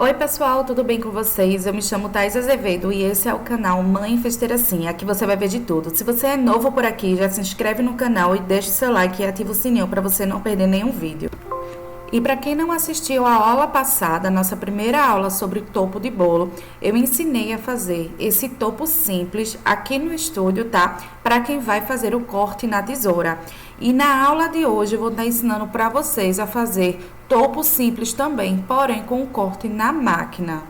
Oi pessoal, tudo bem com vocês? Eu me chamo Thais Azevedo e esse é o canal Mãe Festeira Sim. Aqui você vai ver de tudo. Se você é novo por aqui, já se inscreve no canal e deixa o seu like e ativa o sininho para você não perder nenhum vídeo. E para quem não assistiu a aula passada, nossa primeira aula sobre topo de bolo, eu ensinei a fazer esse topo simples aqui no estúdio, tá? Para quem vai fazer o corte na tesoura. E na aula de hoje eu vou estar ensinando para vocês a fazer topo simples também, porém com o corte na máquina.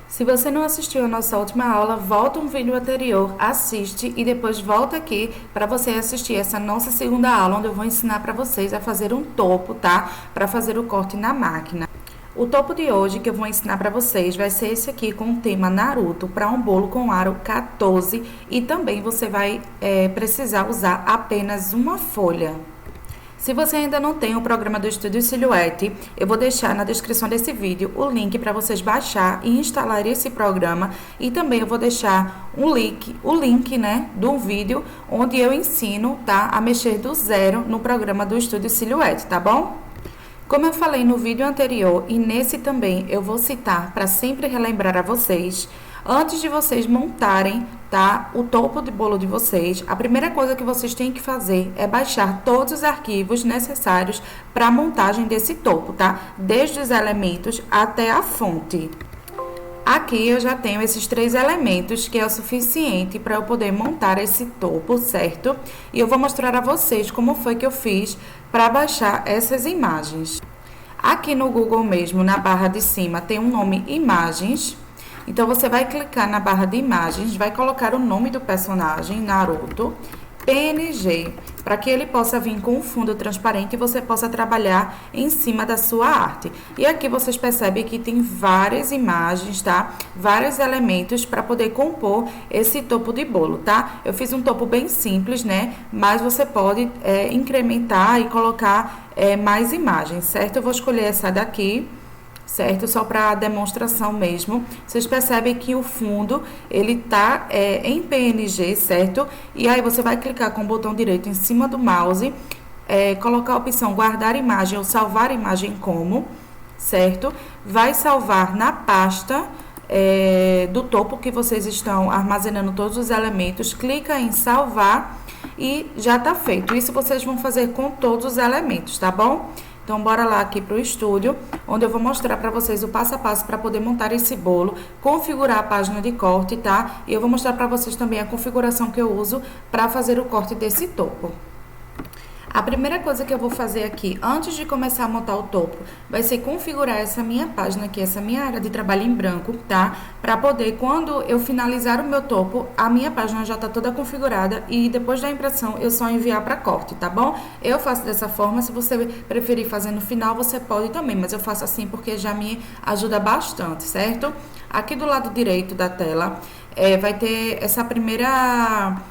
Se você não assistiu a nossa última aula, volta um vídeo anterior, assiste e depois volta aqui para você assistir essa nossa segunda aula, onde eu vou ensinar para vocês a fazer um topo, tá? Para fazer o corte na máquina. O topo de hoje que eu vou ensinar para vocês vai ser esse aqui com o tema Naruto para um bolo com aro 14 e também você vai precisar usar apenas uma folha. Se você ainda não tem o programa do Estúdio Silhouette, eu vou deixar na descrição desse vídeo o link para vocês baixar e instalar esse programa e também eu vou deixar o link, né, do vídeo onde eu ensino, tá, a mexer do zero no programa do Estúdio Silhouette, tá bom? Como eu falei no vídeo anterior e nesse também eu vou citar para sempre relembrar a vocês, antes de vocês montarem, tá, o topo de bolo de vocês, a primeira coisa que vocês têm que fazer é baixar todos os arquivos necessários para a montagem desse topo, tá? Desde os elementos até a fonte. Aqui eu já tenho esses 3 elementos que é o suficiente para eu poder montar esse topo, certo? E eu vou mostrar a vocês como foi que eu fiz para baixar essas imagens. Aqui no Google mesmo, na barra de cima, tem um nome Imagens. Então, você vai clicar na barra de imagens, vai colocar o nome do personagem, Naruto, PNG, para que ele possa vir com um fundo transparente e você possa trabalhar em cima da sua arte. E aqui vocês percebem que tem várias imagens, tá? Vários elementos para poder compor esse topo de bolo, tá? Eu fiz um topo bem simples, né? Mas você pode incrementar e colocar mais imagens, certo? Eu vou escolher essa daqui, certo? Só para demonstração mesmo. Vocês percebem que o fundo, ele tá em PNG, certo? E aí você vai clicar com o botão direito em cima do mouse, colocar a opção guardar imagem ou salvar imagem como, certo? Vai salvar na pasta do topo que vocês estão armazenando todos os elementos, clica em salvar e já tá feito. Isso vocês vão fazer com todos os elementos, tá bom? Então, bora lá aqui para o estúdio, onde eu vou mostrar para vocês o passo a passo para poder montar esse bolo, configurar a página de corte, tá? E eu vou mostrar para vocês também a configuração que eu uso para fazer o corte desse topo. A primeira coisa que eu vou fazer aqui, antes de começar a montar o topo, vai ser configurar essa minha página aqui, essa minha área de trabalho em branco, tá? Para poder, quando eu finalizar o meu topo, a minha página já tá toda configurada e depois da impressão eu só enviar para corte, tá bom? Eu faço dessa forma, se você preferir fazer no final, você pode também, mas eu faço assim porque já me ajuda bastante, certo? Aqui do lado direito da tela, vai ter essa primeira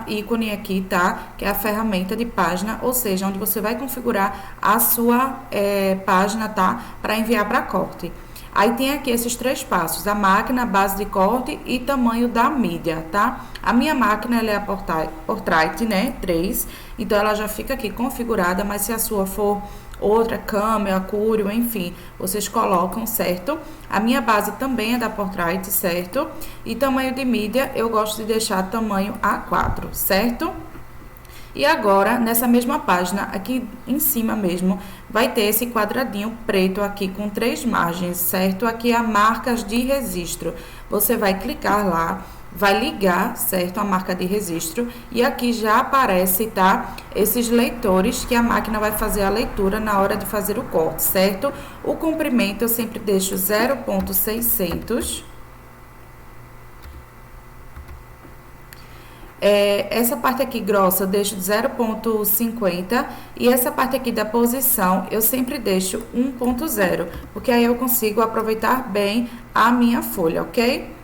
ícone aqui, tá? Que é a ferramenta de página, ou seja, onde você vai configurar a sua página, tá? Para enviar para corte. Aí tem aqui esses 3 passos, a máquina, a base de corte e tamanho da mídia, tá? A minha máquina, ela é a Portrait, né? 3, então ela já fica aqui configurada, mas se a sua for outra, câmera, Curio, enfim, vocês colocam, certo? A minha base também é da Portrait, certo? E tamanho de mídia, eu gosto de deixar tamanho A4, certo? E agora, nessa mesma página, aqui em cima mesmo, vai ter esse quadradinho preto aqui com 3 margens, certo? Aqui é marcas de registro. Você vai clicar lá, vai ligar, certo, a marca de registro e aqui já aparece, tá, esses leitores que a máquina vai fazer a leitura na hora de fazer o corte, certo? O comprimento eu sempre deixo 0.600. Essa parte aqui grossa eu deixo 0.50 e essa parte aqui da posição eu sempre deixo 1.0, porque aí eu consigo aproveitar bem a minha folha, ok?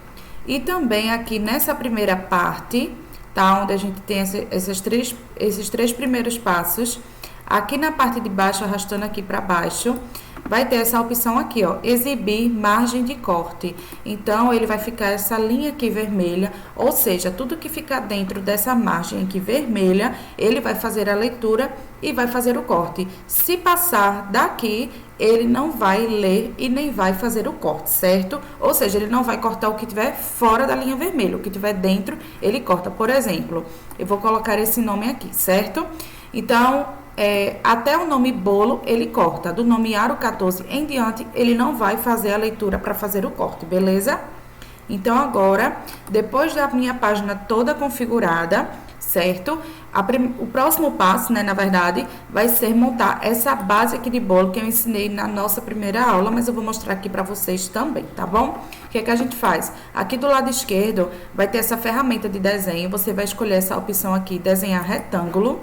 E também aqui nessa primeira parte, tá? Onde a gente tem esses três primeiros passos. Aqui na parte de baixo, arrastando aqui para baixo, vai ter essa opção aqui, ó, exibir margem de corte. Então, ele vai ficar essa linha aqui vermelha, ou seja, tudo que ficar dentro dessa margem aqui vermelha, ele vai fazer a leitura e vai fazer o corte. Se passar daqui, ele não vai ler e nem vai fazer o corte, certo? Ou seja, ele não vai cortar o que tiver fora da linha vermelha, o que tiver dentro, ele corta. Por exemplo, eu vou colocar esse nome aqui, certo? Então, até o nome bolo, ele corta. Do nome aro 14 em diante, ele não vai fazer a leitura para fazer o corte, beleza? Então, agora, depois da minha página toda configurada, certo? O próximo passo, né, na verdade, vai ser montar essa base aqui de bolo que eu ensinei na nossa primeira aula, mas eu vou mostrar aqui para vocês também, tá bom? O que é que a gente faz? Aqui do lado esquerdo vai ter essa ferramenta de desenho, você vai escolher essa opção aqui, desenhar retângulo.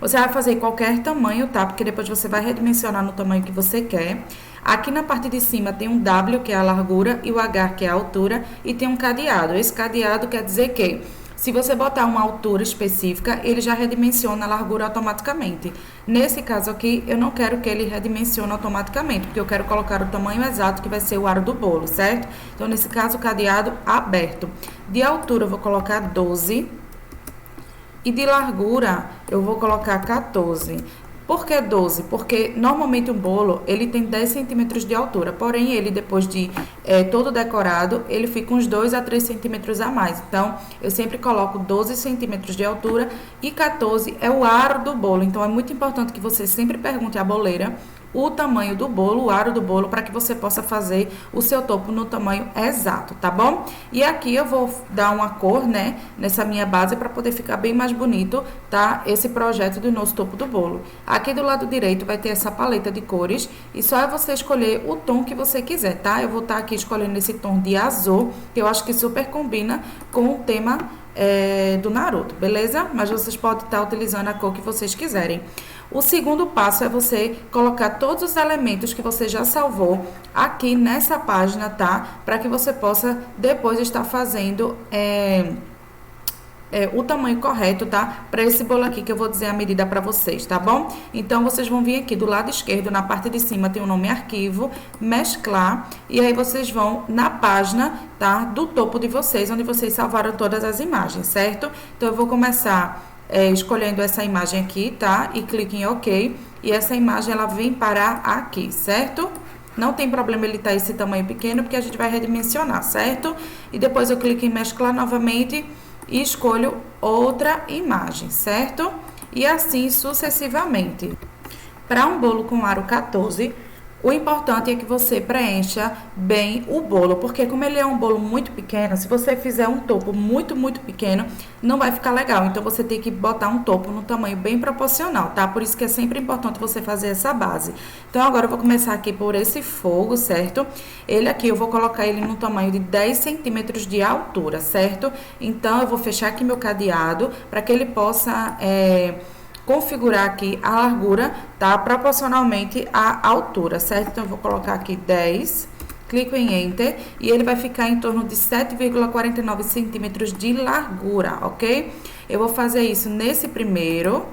Você vai fazer qualquer tamanho, tá? Porque depois você vai redimensionar no tamanho que você quer. Aqui na parte de cima tem um W, que é a largura, e o H, que é a altura, e tem um cadeado. Esse cadeado quer dizer que, se você botar uma altura específica, ele já redimensiona a largura automaticamente. Nesse caso aqui, eu não quero que ele redimensione automaticamente, porque eu quero colocar o tamanho exato, que vai ser o aro do bolo, certo? Então, nesse caso, o cadeado aberto. De altura, eu vou colocar 12. E de largura, eu vou colocar 14. Por que 12? Porque normalmente um bolo, ele tem 10 centímetros de altura. Porém, ele depois de todo decorado, ele fica uns 2 a 3 centímetros a mais. Então, eu sempre coloco 12 centímetros de altura e 14 é o aro do bolo. Então, é muito importante que você sempre pergunte à boleira o tamanho do bolo, o aro do bolo, para que você possa fazer o seu topo no tamanho exato, tá bom? E aqui eu vou dar uma cor, né, nessa minha base para poder ficar bem mais bonito, tá? Esse projeto do nosso topo do bolo. Aqui do lado direito vai ter essa paleta de cores e só é você escolher o tom que você quiser, tá? Eu vou estar aqui escolhendo esse tom de azul, que eu acho que super combina com o tema do Naruto, beleza? Mas vocês podem estar utilizando a cor que vocês quiserem. O segundo passo é você colocar todos os elementos que você já salvou aqui nessa página, tá? Para que você possa depois estar fazendo o tamanho correto, tá? Para esse bolo aqui que eu vou dizer a medida para vocês, tá bom? Então, vocês vão vir aqui do lado esquerdo, na parte de cima tem o nome arquivo, mesclar, e aí vocês vão na página, tá? Do topo de vocês, onde vocês salvaram todas as imagens, certo? Então, eu vou começar escolhendo essa imagem aqui, tá? E clique em OK. E essa imagem, ela vem parar aqui, certo? Não tem problema ele estar esse tamanho pequeno, porque a gente vai redimensionar, certo? E depois eu clico em mesclar novamente e escolho outra imagem, certo? E assim sucessivamente. Para um bolo com aro 14, o importante é que você preencha bem o bolo, porque como ele é um bolo muito pequeno, se você fizer um topo muito, muito pequeno, não vai ficar legal. Então, você tem que botar um topo no tamanho bem proporcional, tá? Por isso que é sempre importante você fazer essa base. Então, agora eu vou começar aqui por esse fogo, certo? Ele aqui, eu vou colocar ele no tamanho de 10 centímetros de altura, certo? Então, eu vou fechar aqui meu cadeado para que ele possa configurar aqui a largura, tá? Proporcionalmente à altura, certo? Então, eu vou colocar aqui 10, clico em Enter, e ele vai ficar em torno de 7,49 centímetros de largura, ok? Eu vou fazer isso nesse primeiro,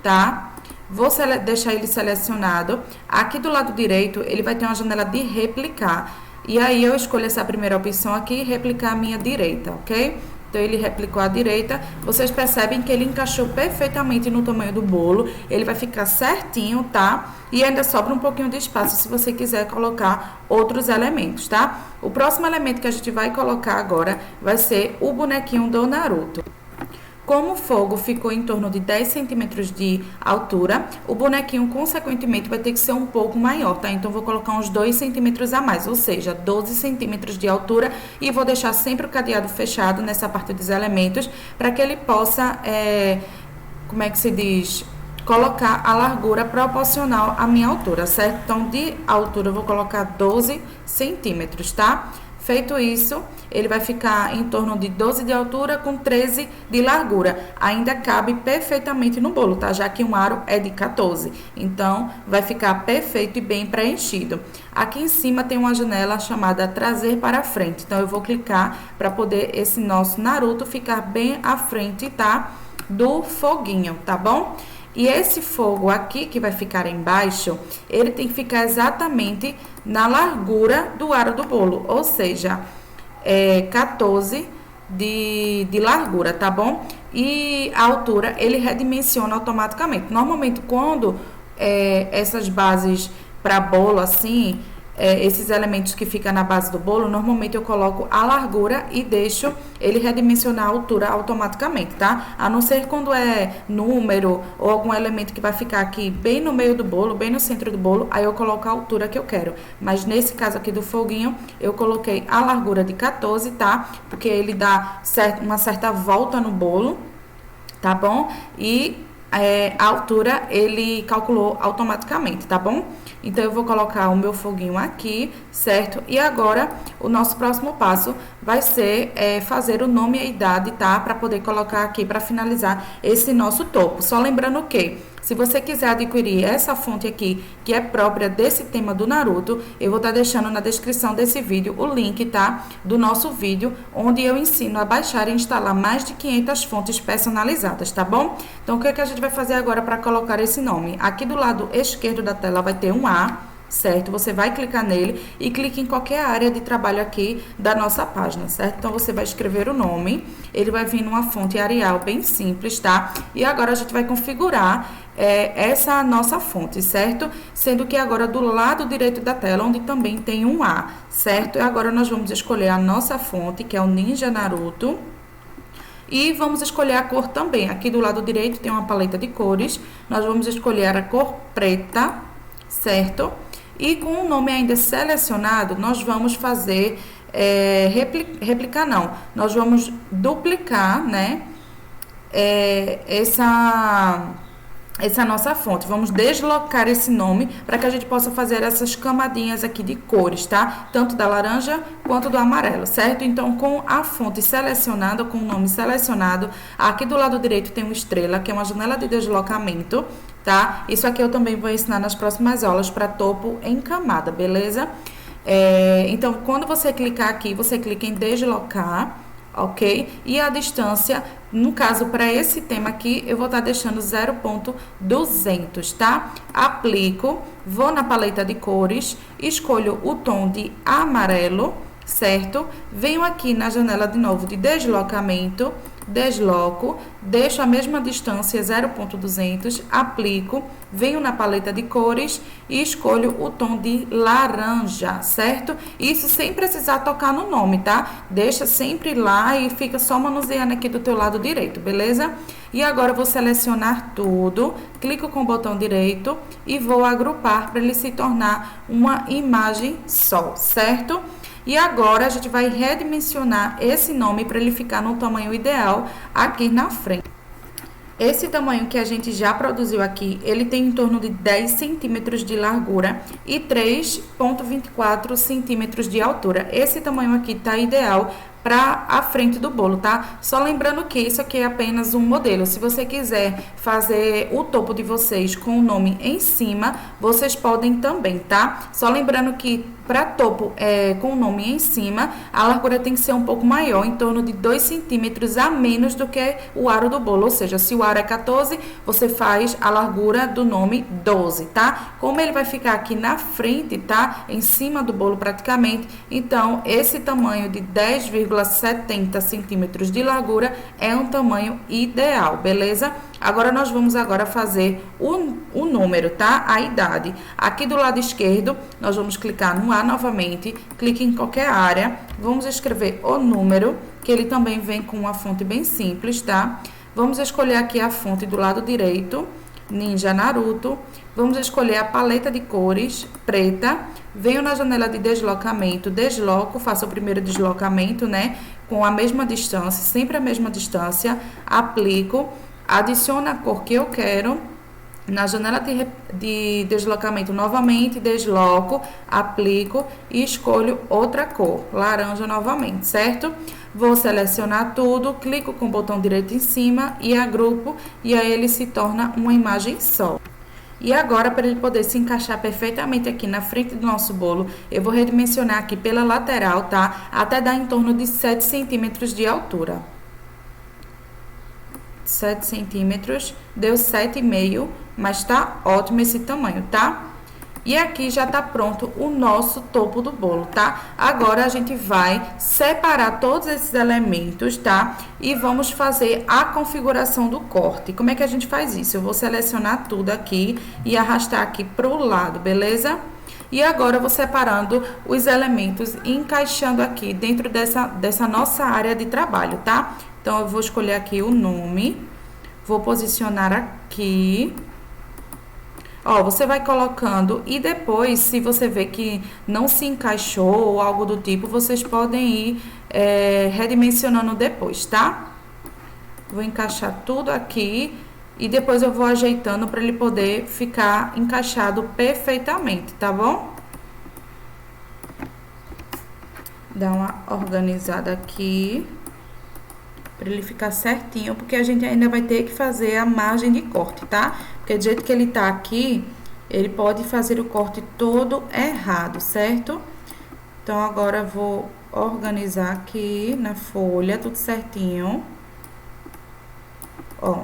tá? Vou deixar ele selecionado. Aqui do lado direito, ele vai ter uma janela de replicar. E aí, eu escolho essa primeira opção aqui, replicar a minha direita, ok? Então, ele replicou à direita. Vocês percebem que ele encaixou perfeitamente no tamanho do bolo. Ele vai ficar certinho, tá? E ainda sobra um pouquinho de espaço se você quiser colocar outros elementos, tá? O próximo elemento que a gente vai colocar agora vai ser o bonequinho do Naruto. Como o fogo ficou em torno de 10 centímetros de altura, o bonequinho, consequentemente, vai ter que ser um pouco maior, tá? Então, vou colocar uns 2 centímetros a mais, ou seja, 12 centímetros de altura. E vou deixar sempre o cadeado fechado nessa parte dos elementos, para que ele possa, como é que se diz? Colocar a largura proporcional à minha altura, certo? Então, de altura, eu vou colocar 12 centímetros, tá? Feito isso, ele vai ficar em torno de 12 de altura com 13 de largura. Ainda cabe perfeitamente no bolo, tá? Já que um aro é de 14. Então, vai ficar perfeito e bem preenchido. Aqui em cima tem uma janela chamada trazer para frente. Então, eu vou clicar para poder esse nosso Naruto ficar bem à frente, tá? Do foguinho, tá bom? E esse fogo aqui que vai ficar embaixo, ele tem que ficar exatamente na largura do aro do bolo, ou seja, 14 de largura, tá bom? E a altura, ele redimensiona automaticamente. Normalmente, quando essas bases para bolo, assim, esses elementos que ficam na base do bolo, normalmente eu coloco a largura e deixo ele redimensionar a altura automaticamente, tá? A não ser quando é número ou algum elemento que vai ficar aqui bem no meio do bolo, bem no centro do bolo, aí eu coloco a altura que eu quero. Mas nesse caso aqui do foguinho, eu coloquei a largura de 14, tá? Porque ele dá uma certa volta no bolo, tá bom? E a altura ele calculou automaticamente, tá bom? Então, eu vou colocar o meu foguinho aqui, certo? E agora, o nosso próximo passo vai ser fazer o nome e a idade, tá? Para poder colocar aqui, para finalizar esse nosso topo. Só lembrando que, se você quiser adquirir essa fonte aqui, que é própria desse tema do Naruto, eu vou estar deixando na descrição desse vídeo o link, tá? Do nosso vídeo, onde eu ensino a baixar e instalar mais de 500 fontes personalizadas, tá bom? Então, o que é que a gente vai fazer agora para colocar esse nome? Aqui do lado esquerdo da tela vai ter um A, certo? Você vai clicar nele e clique em qualquer área de trabalho aqui da nossa página, certo? Então, você vai escrever o nome, ele vai vir numa fonte Arial bem simples, tá? E agora a gente vai configurar essa nossa fonte, certo? Sendo que agora do lado direito da tela, onde também tem um A, certo? E agora nós vamos escolher a nossa fonte, que é o Ninja Naruto. E vamos escolher a cor também. Aqui do lado direito tem uma paleta de cores. Nós vamos escolher a cor preta, certo? E com o nome ainda selecionado, nós vamos fazer, replicar não, nós vamos duplicar, né, essa nossa fonte. Vamos deslocar esse nome para que a gente possa fazer essas camadinhas aqui de cores, tá? Tanto da laranja quanto do amarelo, certo? Então, com a fonte selecionada, com o nome selecionado, aqui do lado direito tem uma estrela, que é uma janela de deslocamento, tá? Isso aqui eu também vou ensinar nas próximas aulas para topo em camada, beleza? Então, quando você clicar aqui, você clica em deslocar, ok? E a distância, no caso, para esse tema aqui, eu vou estar deixando 0.200, tá? Aplico, vou na paleta de cores, escolho o tom de amarelo, certo? Venho aqui na janela de novo de deslocamento, desloco, deixo a mesma distância 0.200, aplico, venho na paleta de cores e escolho o tom de laranja, certo? Isso sem precisar tocar no nome, tá? Deixa sempre lá e fica só manuseando aqui do teu lado direito, beleza? E agora eu vou selecionar tudo, clico com o botão direito e vou agrupar para ele se tornar uma imagem só, certo? E agora a gente vai redimensionar esse nome para ele ficar no tamanho ideal aqui na frente. Esse tamanho que a gente já produziu aqui, ele tem em torno de 10 centímetros de largura e 3,24 centímetros de altura. Esse tamanho aqui tá ideal para a frente do bolo, tá? Só lembrando que isso aqui é apenas um modelo. Se você quiser fazer o topo de vocês com o nome em cima, vocês podem também, tá? Só lembrando que para topo com o nome em cima, a largura tem que ser um pouco maior, em torno de 2 centímetros a menos do que o aro do bolo. Ou seja, se o aro é 14, você faz a largura do nome 12, tá? Como ele vai ficar aqui na frente, tá? Em cima do bolo praticamente, então esse tamanho de 10,70 centímetros de largura é um tamanho ideal, beleza? Agora, nós vamos fazer o número, tá? A idade. Aqui do lado esquerdo, nós vamos clicar no A novamente, clique em qualquer área, vamos escrever o número, que ele também vem com uma fonte bem simples, tá? Vamos escolher aqui a fonte do lado direito, Ninja Naruto. Vamos escolher a paleta de cores, preta. Venho na janela de deslocamento, desloco, faço o primeiro deslocamento, né? Com a mesma distância, sempre a mesma distância, aplico. Adiciono a cor que eu quero, na janela de deslocamento novamente, desloco, aplico e escolho outra cor, laranja novamente, certo? Vou selecionar tudo, clico com o botão direito em cima e agrupo, e aí ele se torna uma imagem só. E agora, para ele poder se encaixar perfeitamente aqui na frente do nosso bolo, eu vou redimensionar aqui pela lateral, tá? Até dar em torno de 7 centímetros de altura. 7 centímetros, deu 7,5, mas tá ótimo esse tamanho, tá? E aqui já tá pronto o nosso topo do bolo, tá? Agora a gente vai separar todos esses elementos, tá? E vamos fazer a configuração do corte. Como é que a gente faz isso? Eu vou selecionar tudo aqui e arrastar aqui pro lado, beleza? E agora eu vou separando os elementos e encaixando aqui dentro dessa nossa área de trabalho, tá? Então, eu vou escolher aqui o nome, vou posicionar aqui. Ó, você vai colocando e depois, se você vê que não se encaixou ou algo do tipo, vocês podem ir redimensionando depois, tá? Vou encaixar tudo aqui e depois eu vou ajeitando para ele poder ficar encaixado perfeitamente, tá bom? Dá uma organizada aqui para ele ficar certinho, porque a gente ainda vai ter que fazer a margem de corte, tá? Porque do jeito que ele tá aqui, ele pode fazer o corte todo errado, certo? Então, agora eu vou organizar aqui na folha, tudo certinho. Ó,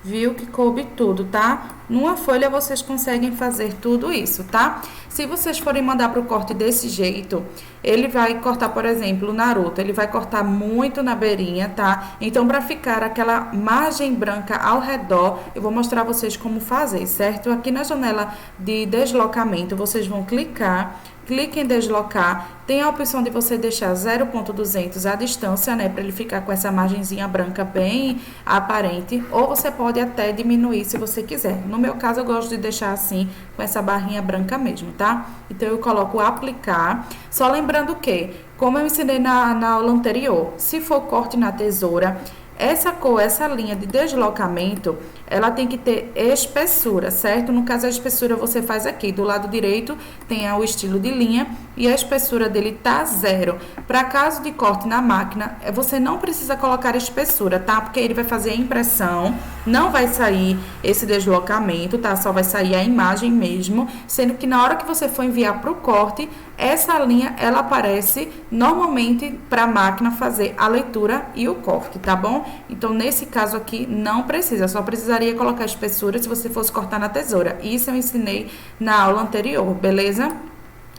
viu que coube tudo, tá? Numa folha vocês conseguem fazer tudo isso, tá? Se vocês forem mandar pro corte desse jeito, ele vai cortar, por exemplo, o Naruto, ele vai cortar muito na beirinha, tá? Então, para ficar aquela margem branca ao redor, eu vou mostrar a vocês como fazer, certo? Aqui na janela de deslocamento, vocês vão clicar, clique em deslocar, tem a opção de você deixar 0,200 a distância, né, para ele ficar com essa margenzinha branca bem aparente, ou você pode até diminuir se você quiser. No meu caso, eu gosto de deixar assim, com essa barrinha branca mesmo, tá? Então, eu coloco aplicar, só lembrando que, como eu ensinei na aula anterior, se for corte na tesoura, essa linha de deslocamento, ela tem que ter espessura, certo? No caso, a espessura você faz aqui, do lado direito tem o estilo de linha e a espessura dele tá 0. Para caso de corte na máquina, você não precisa colocar espessura, tá? Porque ele vai fazer a impressão, não vai sair esse deslocamento, tá? Só vai sair a imagem mesmo, sendo que na hora que você for enviar para o corte, essa linha, ela aparece normalmente para a máquina fazer a leitura e o corte, tá bom? Então, nesse caso aqui, não precisa, só precisaria colocar espessura se você fosse cortar na tesoura. Isso eu ensinei na aula anterior, beleza?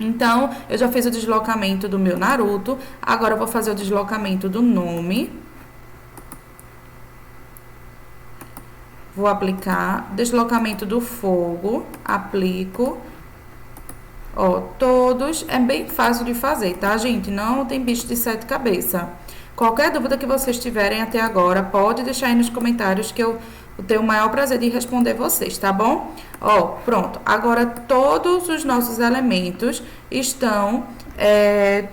Então, eu já fiz o deslocamento do meu Naruto, agora eu vou fazer o deslocamento do nome. Vou aplicar, deslocamento do fogo, aplico. Ó, todos é bem fácil de fazer, tá, gente? Não tem bicho de 7 cabeças. Qualquer dúvida que vocês tiverem até agora, pode deixar aí nos comentários que eu tenho o maior prazer de responder vocês, tá bom? Ó, pronto. Agora, todos os nossos elementos estão,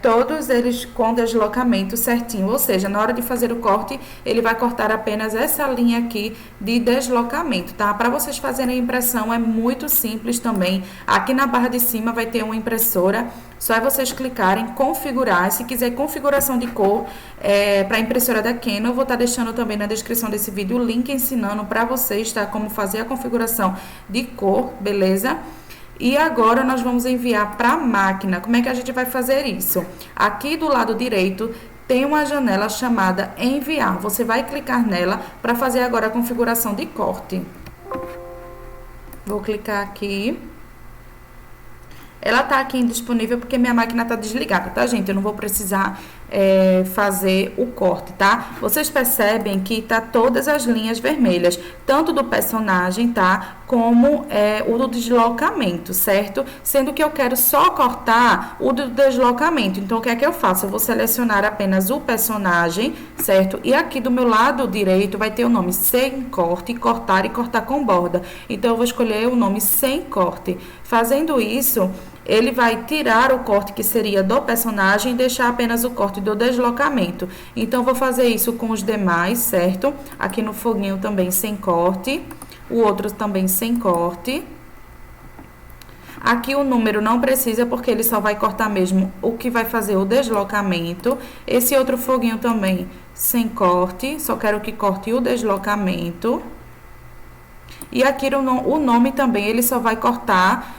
todos eles com deslocamento certinho. Ou seja, na hora de fazer o corte, ele vai cortar apenas essa linha aqui de deslocamento, tá? Para vocês fazerem a impressão, é muito simples também. Aqui na barra de cima vai ter uma impressora. Só é vocês clicarem, configurar. Se quiser configuração de cor para a impressora da Canon, eu vou estar deixando também na descrição desse vídeo o link ensinando para vocês, tá? Como fazer a configuração de cor, beleza? E agora nós vamos enviar para a máquina. Como é que a gente vai fazer isso? Aqui do lado direito tem uma janela chamada enviar. Você vai clicar nela para fazer agora a configuração de corte. Vou clicar aqui. Ela tá aqui indisponível porque minha máquina tá desligada, tá, gente? Eu não vou precisar fazer o corte, tá? Vocês percebem que tá todas as linhas vermelhas, tanto do personagem, tá? Como o do deslocamento, certo? Sendo que eu quero só cortar o do deslocamento. Então, o que é que eu faço? Eu vou selecionar apenas o personagem, certo? E aqui do meu lado direito vai ter o nome sem corte, cortar e cortar com borda. Então, eu vou escolher o nome sem corte. Fazendo isso, ele vai tirar o corte que seria do personagem e deixar apenas o corte do deslocamento. Então, vou fazer isso com os demais, certo? Aqui no foguinho também sem corte, o outro também sem corte. Aqui o número não precisa, porque ele só vai cortar mesmo o que vai fazer o deslocamento. Esse outro foguinho também sem corte, só quero que corte o deslocamento. E aqui o nome também, ele só vai cortar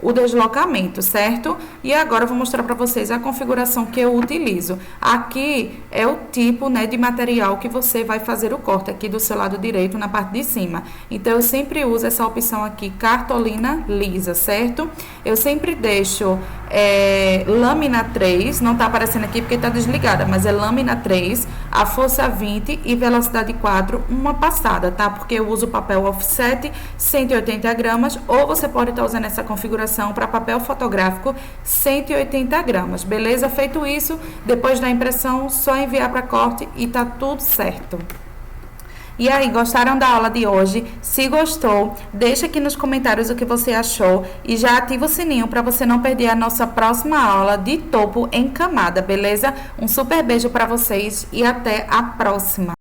o deslocamento, certo? E agora eu vou mostrar para vocês a configuração que eu utilizo. Aqui é o tipo, né, de material que você vai fazer o corte aqui do seu lado direito na parte de cima. Então, eu sempre uso essa opção aqui, cartolina lisa, certo? Eu sempre deixo lâmina 3, não tá aparecendo aqui porque tá desligada, mas é lâmina 3, a força 20 e velocidade 4, uma passada, tá? Porque eu uso papel offset 180 gramas, ou você pode estar usando essa configuração para papel fotográfico 180 gramas, beleza? Feito isso, depois da impressão, só enviar para corte e tá tudo certo. E aí, gostaram da aula de hoje? Se gostou, deixa aqui nos comentários o que você achou e já ativa o sininho para você não perder a nossa próxima aula de topo em camada, beleza? Um super beijo para vocês e até a próxima!